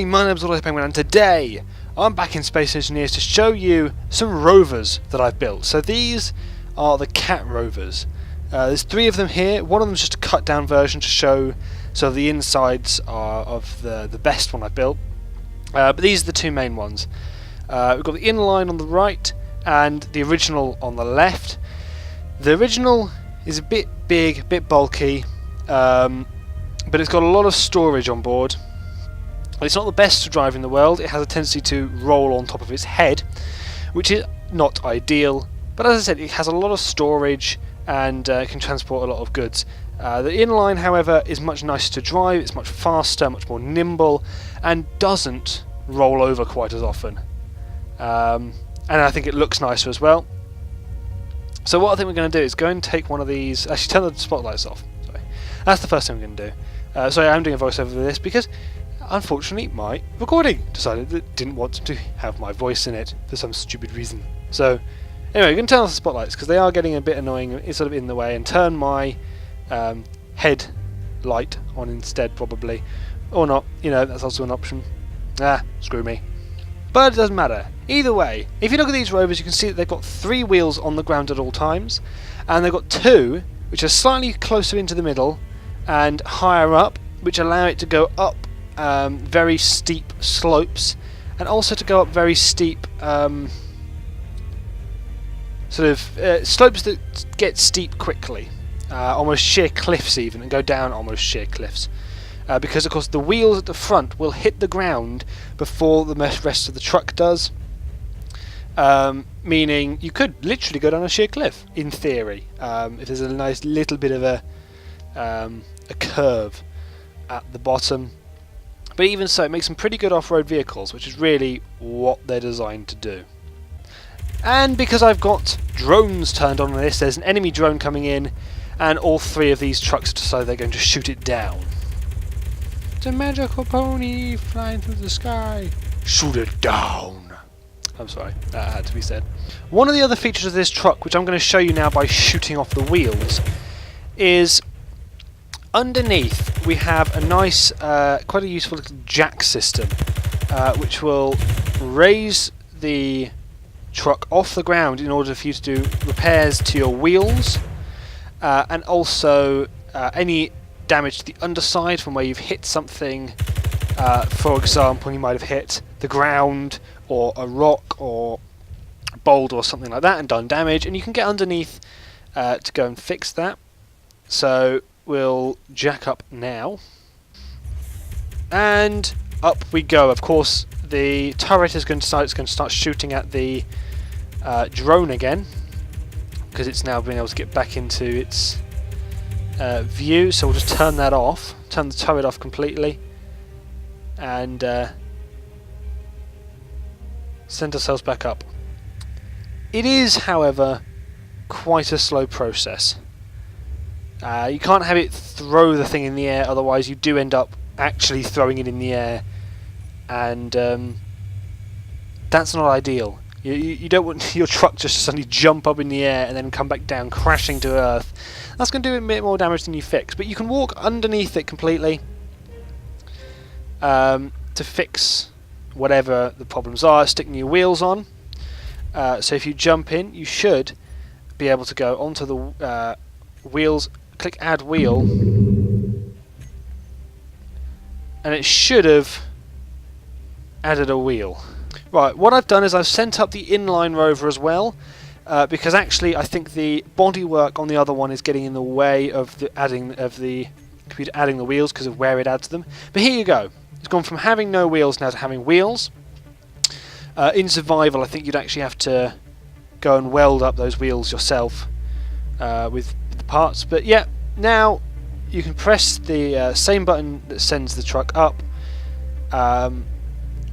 my name's Rover, and today I'm back in Space Engineers to show you some rovers that I've built. So these are the cat rovers. There's 3 of them here. One of them is just a cut down version to show so the insides are of the best one I built. But these are the 2 main ones. We've got the inline on the right and the original on the left. The original is a bit big, a bit bulky, but it's got a lot of storage on board. It's not the best to drive in the world. It has a tendency to roll on top of its head, which is not ideal. But as I said, it has a lot of storage and can transport a lot of goods. The inline, however, is much nicer to drive. It's much faster, much more nimble, and doesn't roll over quite as often. And I think it looks nicer as well. So what I think we're going to do is go and take one of these. Actually, turn the spotlights off. Sorry, that's the first thing we're going to do. Sorry, I'm doing a voiceover for this because, unfortunately, my recording decided that it didn't want to have my voice in it for some stupid reason. So, anyway, we're going to turn off the spotlights because they are getting a bit annoying. It's sort of in the way, and turn my head light on instead, probably, or not. You know, that's also an option. Screw me. But it doesn't matter. Either way, if you look at these rovers, you can see that they've got 3 wheels on the ground at all times, and they've got 2 which are slightly closer into the middle and higher up, which allow it to go up very steep slopes, and also to go up very steep slopes that get steep quickly, almost sheer cliffs even, and go down almost sheer cliffs. Because of course the wheels at the front will hit the ground before the rest of the truck does, meaning you could literally go down a sheer cliff in theory, if there's a nice little bit of a curve at the bottom. But even so, it makes some pretty good off-road vehicles, which is really what they're designed to do. And because I've got drones turned on this, there's an enemy drone coming in, and all 3 of these trucks decide they're going to shoot it down. It's a magical pony flying through the sky. Shoot it down. I'm sorry, that had to be said. One of the other features of this truck, which I'm going to show you now by shooting off the wheels, is underneath we have a nice, quite a useful little jack system, which will raise the truck off the ground in order for you to do repairs to your wheels, and also any damage to the underside from where you've hit something. For example, you might have hit the ground or a rock or a boulder or something like that and done damage, and you can get underneath to go and fix that. So we'll jack up now, and up we go. Of course, the turret is going to decide it's going to start shooting at the drone again, because it's now been able to get back into its view. So we'll just turn that off, turn the turret off completely, and send ourselves back up. It is, however, quite a slow process. You can't have it throw the thing in the air, otherwise you do end up actually throwing it in the air, and that's not ideal. You don't want your truck just to suddenly jump up in the air and then come back down crashing to earth. That's going to do a bit more damage than you fix, but you can walk underneath it completely to fix whatever the problems are, stick new wheels on. So if you jump in, you should be able to go onto the wheels, click add wheel, and it should have added a wheel. Right, what I've done is I've sent up the inline rover as well, because actually I think the bodywork on the other one is getting in the way of the computer adding the wheels because of where it adds them. But here you go. It's gone from having no wheels now to having wheels. In survival, I think you'd actually have to go and weld up those wheels yourself with the parts. But yeah, now you can press the same button that sends the truck up.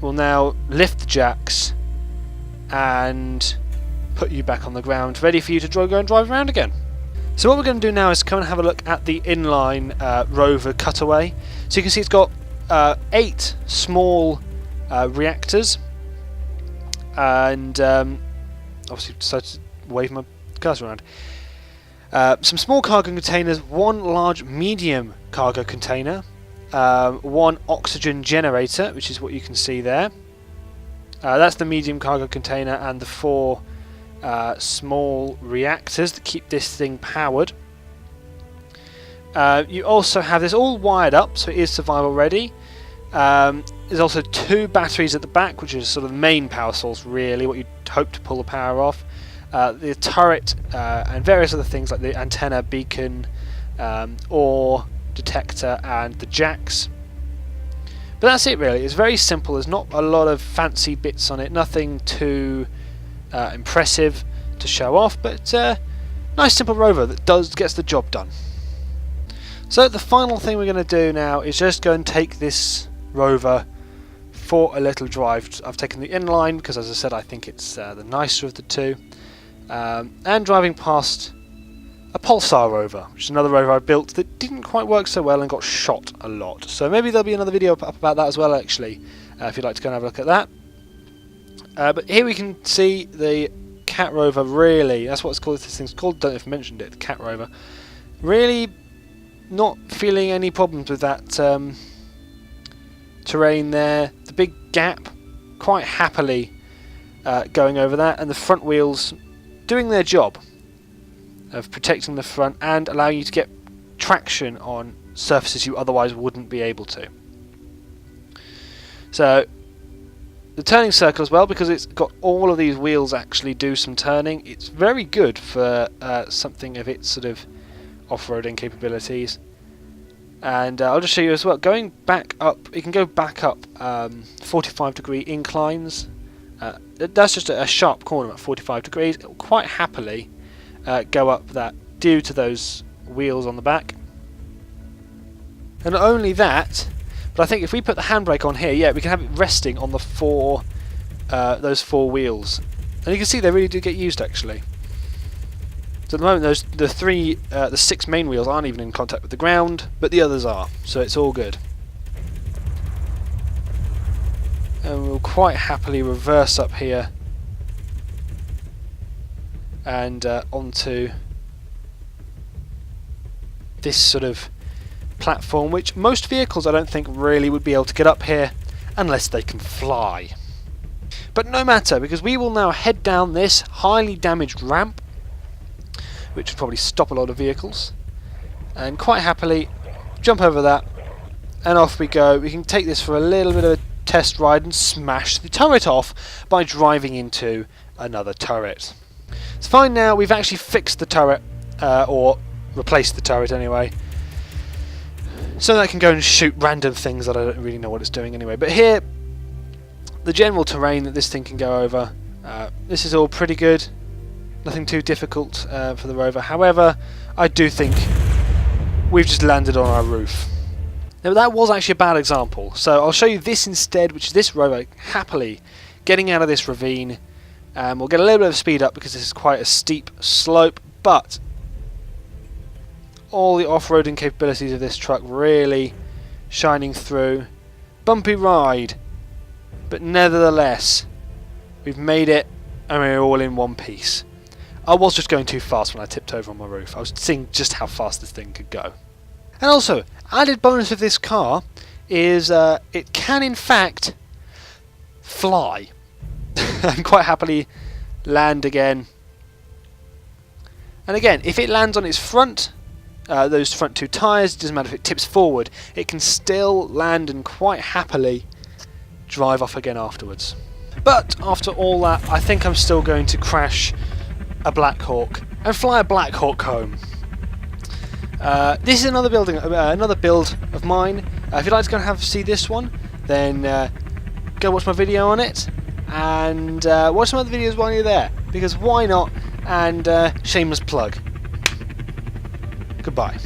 Will now lift the jacks and put you back on the ground, ready for you to go and drive around again. So what we're going to do now is come and have a look at the inline rover cutaway. So you can see it's got 8 small reactors, and obviously decided to wave my cursor around. Some small cargo containers, 1 large medium cargo container, one oxygen generator, which is what you can see there. That's the medium cargo container and the 4 small reactors that keep this thing powered. You also have this all wired up, so it is survival ready. There's also 2 batteries at the back, which is sort of the main power source, really, what you'd hope to pull the power off. The turret and various other things like the antenna, beacon, ore detector, and the jacks. But that's it, really. It's very simple. There's not a lot of fancy bits on it, nothing too impressive to show off, but nice simple rover that gets the job done. So the final thing we're going to do now is just go and take this rover for a little drive. I've taken the inline because, as I said, I think it's the nicer of the two. And driving past a Pulsar rover, which is another rover I built that didn't quite work so well and got shot a lot. So maybe there'll be another video up about that as well, actually, if you'd like to go and have a look at that. But here we can see the Cat Rover, really, that's what it's called, this thing's called, don't know if I mentioned it, the Cat Rover. Really not feeling any problems with that terrain there. The big gap, quite happily going over that, and the front wheels doing their job of protecting the front and allowing you to get traction on surfaces you otherwise wouldn't be able to. So the turning circle as well, because it's got all of these wheels actually do some turning. It's very good for something of its sort of off-roading capabilities. And I'll just show you as well, going back up, it can go back up 45-degree inclines. That's just a sharp corner at 45 degrees. It will quite happily go up that due to those wheels on the back. And not only that, but I think if we put the handbrake on here, yeah, we can have it resting on the those 4 wheels. And you can see they really do get used, actually. So at the moment, the 6 main wheels aren't even in contact with the ground, but the others are, so it's all good. And we'll quite happily reverse up here and onto this sort of platform, which most vehicles I don't think really would be able to get up here unless they can fly. But no matter, because we will now head down this highly damaged ramp, which would probably stop a lot of vehicles, and quite happily jump over that and off we go. We can take this for a little bit of a test ride and smash the turret off by driving into another turret. It's fine now, we've actually fixed the turret, or replaced the turret anyway, so that I can go and shoot random things that I don't really know what it's doing anyway. But here, the general terrain that this thing can go over, this is all pretty good. Nothing too difficult for the Rover. However, I do think we've just landed on our roof. Now that was actually a bad example, so I'll show you this instead, which is this Rover happily getting out of this ravine. We'll get a little bit of speed up because this is quite a steep slope, but all the off-roading capabilities of this truck really shining through. Bumpy ride, but nevertheless we've made it and we're all in one piece. I was just going too fast when I tipped over on my roof. I was seeing just how fast this thing could go. And also, added bonus of this car is it can in fact fly and quite happily land again. And again, if it lands on its front, those front 2 tyres, it doesn't matter if it tips forward, it can still land and quite happily drive off again afterwards. But after all that, I think I'm still going to crash a Black Hawk and fly a Black Hawk home. This is another build of mine. If you'd like to go and see this one, then go watch my video on it, and watch some other videos while you're there, because why not? And shameless plug. Goodbye.